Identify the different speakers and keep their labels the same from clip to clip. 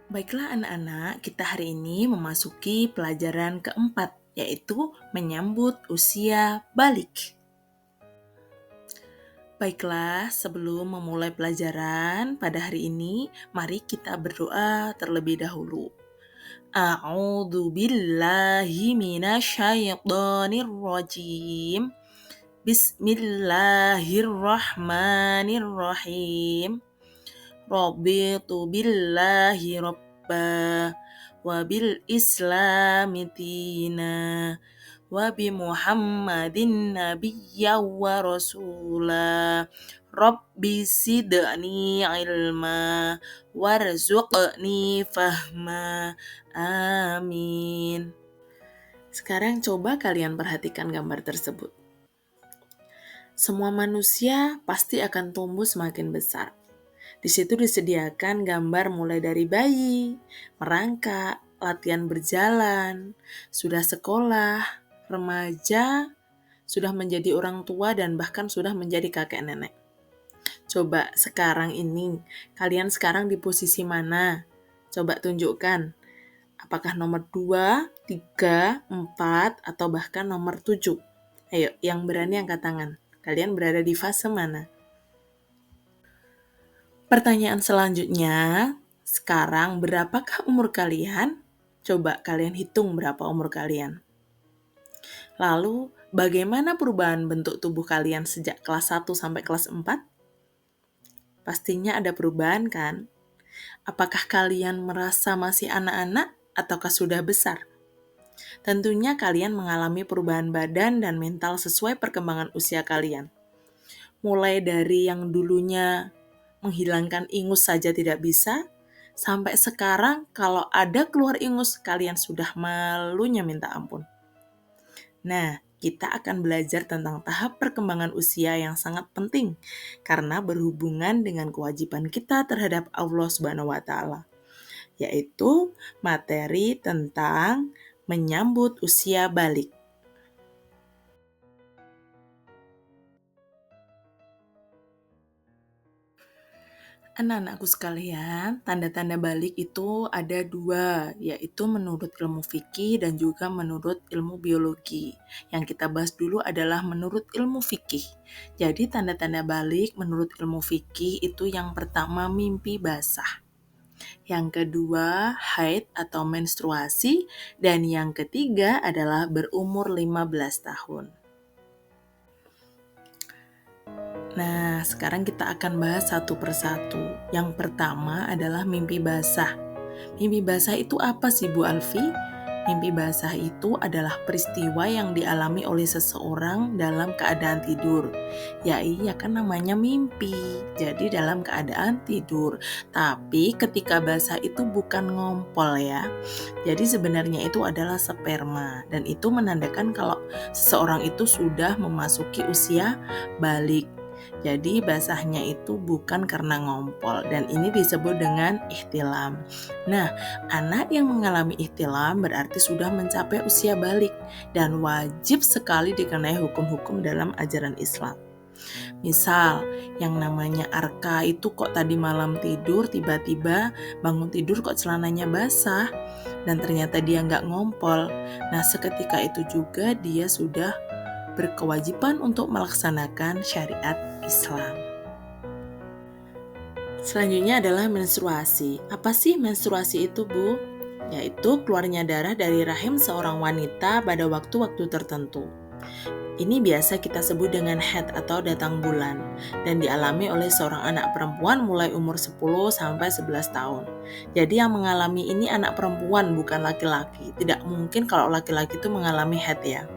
Speaker 1: Baiklah anak-anak, kita hari ini memasuki pelajaran keempat, yaitu menyambut usia balik. Baiklah, sebelum memulai pelajaran pada hari ini, mari kita berdoa terlebih dahulu. A'udzu billahi minasyaitonir rajim. Bismillahirrahmanirrahim. Raditu billahi rabba wa bil islami dina wa bi Muhammadin nabiyya wa rasula. Rabbi sidni ilma warzuqni fahma. Amin. Sekarang coba kalian perhatikan gambar tersebut. Semua manusia pasti akan tumbuh semakin besar. Di situ disediakan gambar mulai dari bayi, merangkak, latihan berjalan, sudah sekolah, remaja, sudah menjadi orang tua, dan bahkan sudah menjadi kakek nenek. Coba sekarang ini, kalian sekarang di posisi mana? Coba tunjukkan. Apakah nomor 2, 3, 4, atau bahkan nomor 7? Ayo, yang berani angkat tangan. Kalian berada di fase mana? Pertanyaan selanjutnya, sekarang berapakah umur kalian? Coba kalian hitung berapa umur kalian. Lalu, bagaimana perubahan bentuk tubuh kalian sejak kelas 1 sampai kelas 4? Pastinya ada perubahan kan? Apakah kalian merasa masih anak-anak ataukah sudah besar? Tentunya kalian mengalami perubahan badan dan mental sesuai perkembangan usia kalian. Mulai dari yang dulunya menghilangkan ingus saja tidak bisa, sampai sekarang kalau ada keluar ingus, kalian sudah malunya minta ampun. Nah, kita akan belajar tentang tahap perkembangan usia yang sangat penting, karena berhubungan dengan kewajiban kita terhadap Allah Subhanahu wa Ta'ala, yaitu materi tentang menyambut usia balik. Anak-anakku sekalian, tanda-tanda balik itu ada 2, yaitu menurut ilmu fikih dan juga menurut ilmu biologi. Yang kita bahas dulu adalah menurut ilmu fikih. Jadi tanda-tanda balik menurut ilmu fikih itu yang pertama mimpi basah. Yang kedua haid atau menstruasi, dan yang ketiga adalah berumur 15 tahun. Nah, sekarang kita akan bahas satu persatu. Yang pertama adalah mimpi basah. Mimpi basah itu apa sih Bu Alfi? Mimpi basah itu adalah peristiwa yang dialami oleh seseorang dalam keadaan tidur. Ya iya kan namanya mimpi, jadi dalam keadaan tidur. Tapi ketika basah itu bukan ngompol ya. Jadi sebenarnya itu adalah sperma. Dan itu menandakan kalau seseorang itu sudah memasuki usia balik. Jadi basahnya itu bukan karena ngompol, dan ini disebut dengan ihtilam. Nah, anak yang mengalami ihtilam berarti sudah mencapai usia balik dan wajib sekali dikenai hukum-hukum dalam ajaran Islam. Misal, yang namanya Arka itu kok tadi malam tidur tiba-tiba bangun tidur kok celananya basah dan ternyata dia nggak ngompol. Nah, seketika itu juga dia sudah berkewajiban untuk melaksanakan syariat Islam. Selanjutnya adalah menstruasi. Apa sih menstruasi itu, Bu? Yaitu keluarnya darah dari rahim seorang wanita pada waktu-waktu tertentu. Ini biasa kita sebut dengan haid atau datang bulan dan dialami oleh seorang anak perempuan mulai umur 10 sampai 11 tahun. Jadi yang mengalami ini anak perempuan bukan laki-laki. Tidak mungkin kalau laki-laki itu mengalami haid ya.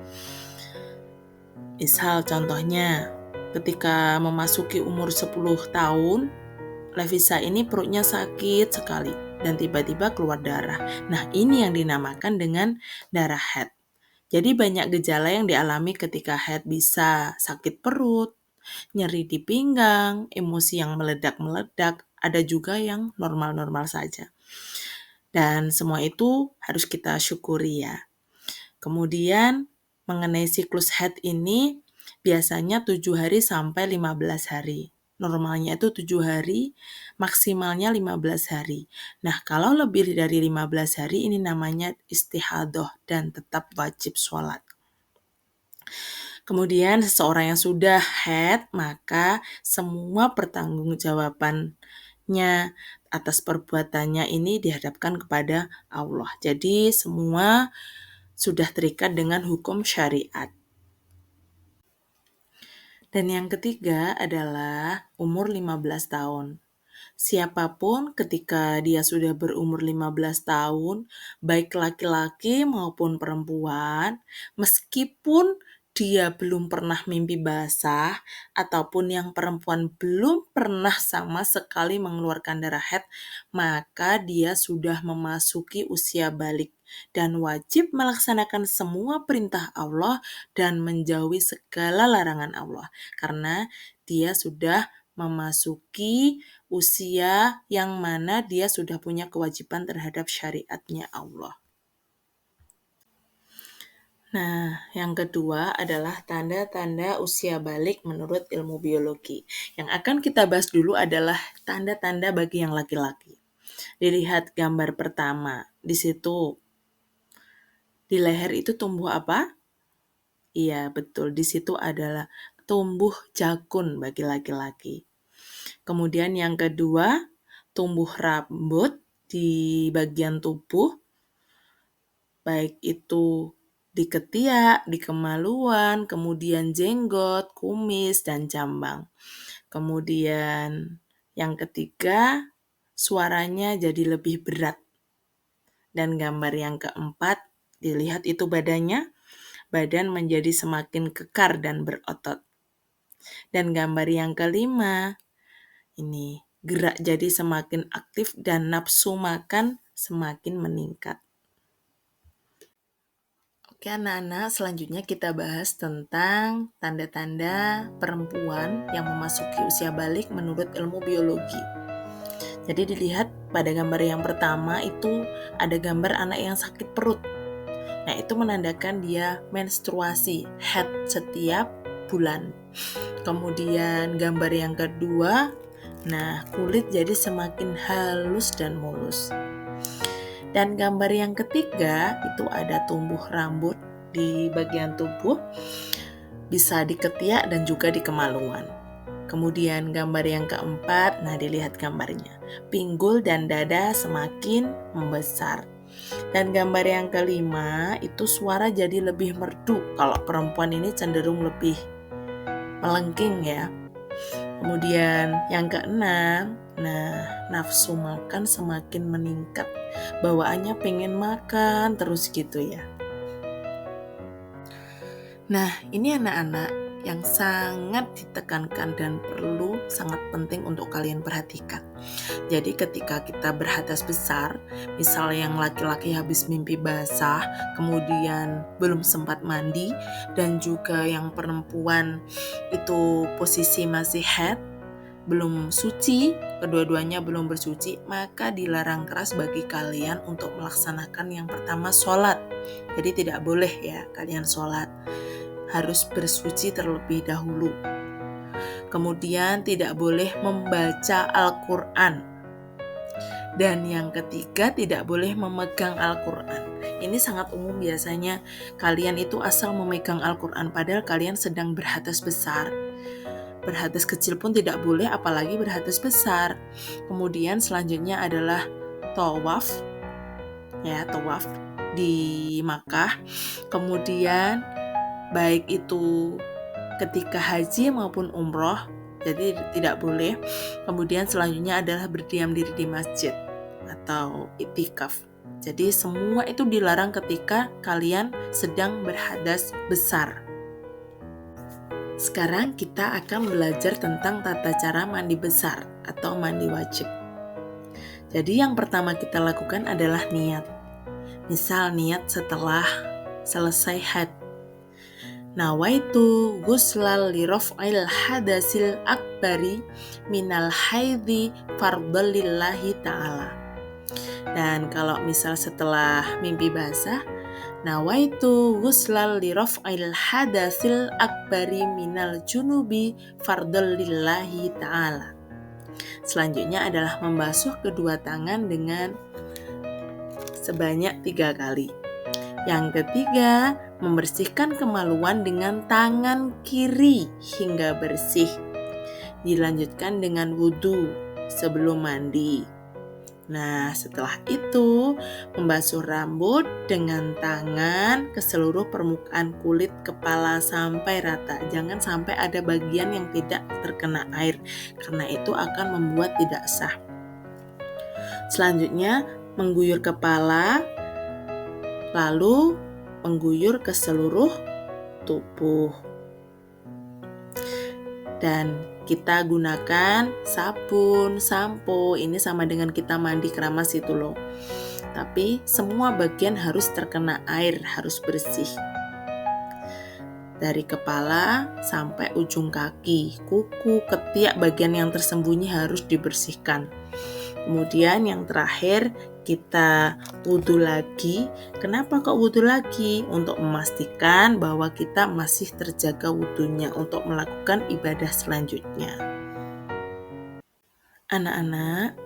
Speaker 1: Misal contohnya ketika memasuki umur 10 tahun, Levisa ini perutnya sakit sekali dan tiba-tiba keluar darah. Nah, ini yang dinamakan dengan darah haid. Jadi banyak gejala yang dialami ketika haid, bisa sakit perut, nyeri di pinggang, emosi yang meledak-meledak, ada juga yang normal-normal saja. Dan semua itu harus kita syukuri ya. Kemudian mengenai siklus haid ini biasanya 7 hari sampai 15 hari. normalnya itu 7 hari, maksimalnya 15 hari. Nah, kalau lebih dari 15 hari ini namanya istihadah dan tetap wajib sholat. Kemudian seseorang yang sudah haid, maka semua pertanggungjawabannya atas perbuatannya ini dihadapkan kepada Allah. Jadi semua sudah terikat dengan hukum syariat. Dan yang ketiga adalah umur 15 tahun. Siapapun ketika dia sudah berumur 15 tahun, baik laki-laki maupun perempuan, meskipun dia belum pernah mimpi basah, ataupun yang perempuan belum pernah sama sekali mengeluarkan darah haid, maka dia sudah memasuki usia balik dan wajib melaksanakan semua perintah Allah dan menjauhi segala larangan Allah, karena dia sudah memasuki usia yang mana dia sudah punya kewajiban terhadap syariatnya Allah. Nah, yang kedua adalah tanda-tanda usia balik menurut ilmu biologi. Yang akan kita bahas dulu adalah tanda-tanda bagi yang laki-laki. Dilihat gambar pertama, di situ di leher itu tumbuh apa? Iya, betul. Di situ adalah tumbuh jakun bagi laki-laki. Kemudian yang kedua, tumbuh rambut di bagian tubuh, baik itu di ketiak, di kemaluan, kemudian jenggot, kumis, dan jambang. Kemudian yang ketiga, suaranya jadi lebih berat. Dan gambar yang keempat, dilihat itu badannya, badan menjadi semakin kekar dan berotot. Dan gambar yang kelima, ini gerak jadi semakin aktif dan nafsu makan semakin meningkat. Oke anak-anak, selanjutnya kita bahas tentang tanda-tanda perempuan yang memasuki usia balik menurut ilmu biologi. Jadi dilihat pada gambar yang pertama itu ada gambar anak yang sakit perut. Nah, itu menandakan dia menstruasi, haid setiap bulan. Kemudian gambar yang kedua, nah kulit jadi semakin halus dan mulus. Dan gambar yang ketiga itu ada tumbuh rambut di bagian tubuh, bisa di ketiak dan juga di kemaluan. Kemudian gambar yang keempat, nah dilihat gambarnya, pinggul dan dada semakin membesar. Dan gambar yang kelima itu suara jadi lebih merdu. Kalau perempuan ini cenderung lebih melengking ya. Kemudian yang keenam, nah nafsu makan semakin meningkat. Bawaannya pengen makan terus gitu ya. Nah ini anak-anak yang sangat ditekankan dan perlu sangat penting untuk kalian perhatikan. Jadi ketika kita berhadas besar, misalnya yang laki-laki habis mimpi basah, kemudian belum sempat mandi, dan juga yang perempuan itu posisi masih haid, belum suci, kedua-duanya belum bersuci, maka dilarang keras bagi kalian untuk melaksanakan yang pertama sholat. Jadi tidak boleh ya kalian sholat, harus bersuci terlebih dahulu. Kemudian tidak boleh membaca Al-Quran. Dan yang ketiga, tidak boleh memegang Al-Quran. Ini sangat umum biasanya kalian itu asal memegang Al-Quran padahal kalian sedang berhadas besar. Berhadas kecil pun tidak boleh, apalagi berhadas besar. Kemudian selanjutnya adalah tawaf. Ya, tawaf di Makkah. Kemudian baik itu ketika haji maupun umroh, jadi tidak boleh. Kemudian selanjutnya adalah berdiam diri di masjid atau i'tikaf. Jadi semua itu dilarang ketika kalian sedang berhadas besar. Sekarang kita akan belajar tentang tata cara mandi besar atau mandi wajib. Jadi yang pertama kita lakukan adalah niat. Misal niat setelah selesai haid. Nawaitu ghuslal li raf'il hadasil akbari minal haidhi fardalillahi ta'ala. Dan kalau misal setelah mimpi basah, Nawaitu ghuslal li raf'il hadatsil akbari minal junubi fardal lillahi ta'ala. Selanjutnya adalah membasuh kedua tangan dengan sebanyak 3 kali. Yang ketiga, membersihkan kemaluan dengan tangan kiri hingga bersih. Dilanjutkan dengan wudhu sebelum mandi. Nah, setelah itu membasuh rambut dengan tangan ke seluruh permukaan kulit kepala sampai rata. Jangan sampai ada bagian yang tidak terkena air, karena itu akan membuat tidak sah. Selanjutnya, mengguyur kepala, lalu mengguyur ke seluruh tubuh. Dan kita gunakan sabun, sampo, ini sama dengan kita mandi keramas itu loh. Tapi semua bagian harus terkena air, harus bersih. Dari kepala sampai ujung kaki, kuku, ketiak, bagian yang tersembunyi harus dibersihkan. Kemudian yang terakhir kita wudhu lagi. Kenapa kok wudhu lagi? Untuk memastikan bahwa kita masih terjaga wudhunya untuk melakukan ibadah selanjutnya. Anak-anak,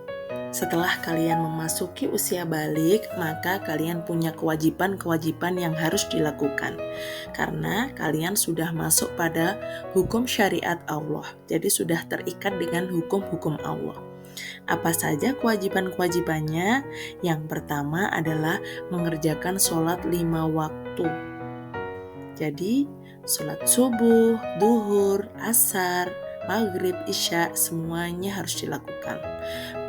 Speaker 1: setelah kalian memasuki usia balik, maka kalian punya kewajiban-kewajiban yang harus dilakukan. Karena kalian sudah masuk pada hukum syariat Allah. Jadi sudah terikat dengan hukum-hukum Allah. Apa saja kewajiban-kewajibannya? Yang pertama adalah mengerjakan sholat 5 waktu. Jadi sholat subuh, duhur, asar, maghrib, isya, semuanya harus dilakukan.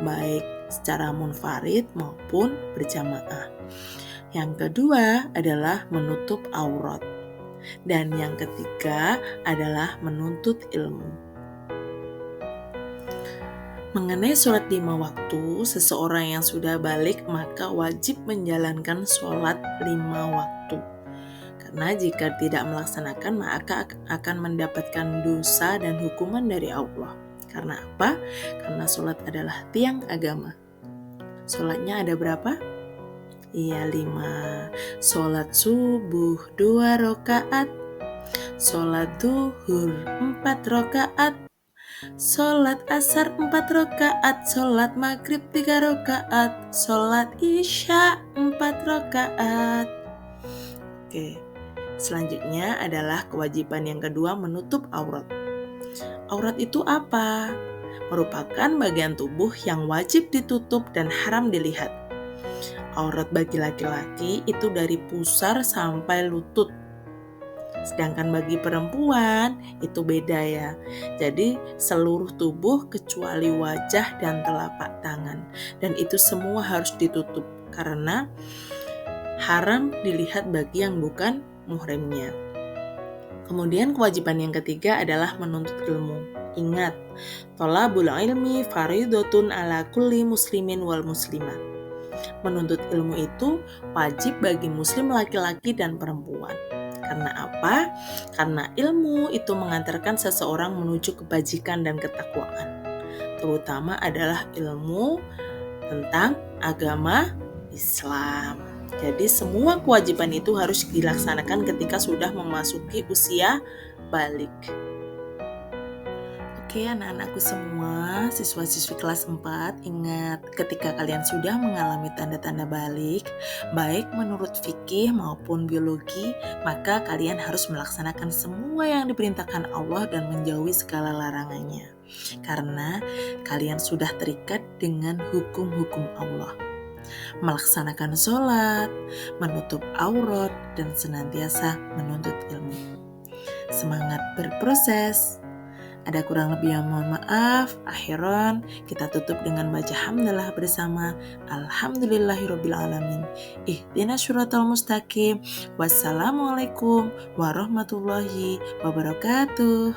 Speaker 1: Baik secara munfarid maupun berjamaah. Yang kedua adalah menutup aurat. Dan yang ketiga adalah menuntut ilmu. Mengenai sholat 5 waktu, seseorang yang sudah balik maka wajib menjalankan sholat 5 waktu. Karena jika tidak melaksanakan maka akan mendapatkan dosa dan hukuman dari Allah. Karena apa? Karena sholat adalah tiang agama. Sholatnya ada berapa? Iya, 5. Sholat subuh 2 rakaat, sholat duhur 4 rakaat, sholat asar 4 rakaat, sholat maghrib 3 rakaat, sholat isya 4 rakaat. Oke, selanjutnya adalah kewajiban yang kedua, menutup aurat. Aurat itu apa? Merupakan bagian tubuh yang wajib ditutup dan haram dilihat. Aurat bagi laki-laki itu dari pusar sampai lutut. Sedangkan bagi perempuan itu beda ya. Jadi seluruh tubuh kecuali wajah dan telapak tangan. Dan itu semua harus ditutup karena haram dilihat bagi yang bukan muhrimnya. Kemudian kewajiban yang ketiga adalah menuntut ilmu. Ingat, thalabul ilmi faridatun ala kulli muslimin wal muslimat. Menuntut ilmu itu wajib bagi muslim laki-laki dan perempuan. Karena apa? Karena ilmu itu mengantarkan seseorang menuju kebajikan dan ketakwaan. Terutama adalah ilmu tentang agama Islam. Jadi semua kewajiban itu harus dilaksanakan ketika sudah memasuki usia balik. Oke anak-anakku semua, siswa-siswi kelas 4, ingat ketika kalian sudah mengalami tanda-tanda balik, baik menurut fikih maupun biologi, maka kalian harus melaksanakan semua yang diperintahkan Allah dan menjauhi segala larangannya. Karena kalian sudah terikat dengan hukum-hukum Allah. Melaksanakan sholat, menutup aurat, dan senantiasa menuntut ilmu. Semangat berproses! Ada kurang lebih yang mohon maaf. Akhiran kita tutup dengan baca hamdalah bersama. Alhamdulillahirrabbilalamin. Ihdinas syiratal mustaqim. Wassalamualaikum warahmatullahi wabarakatuh.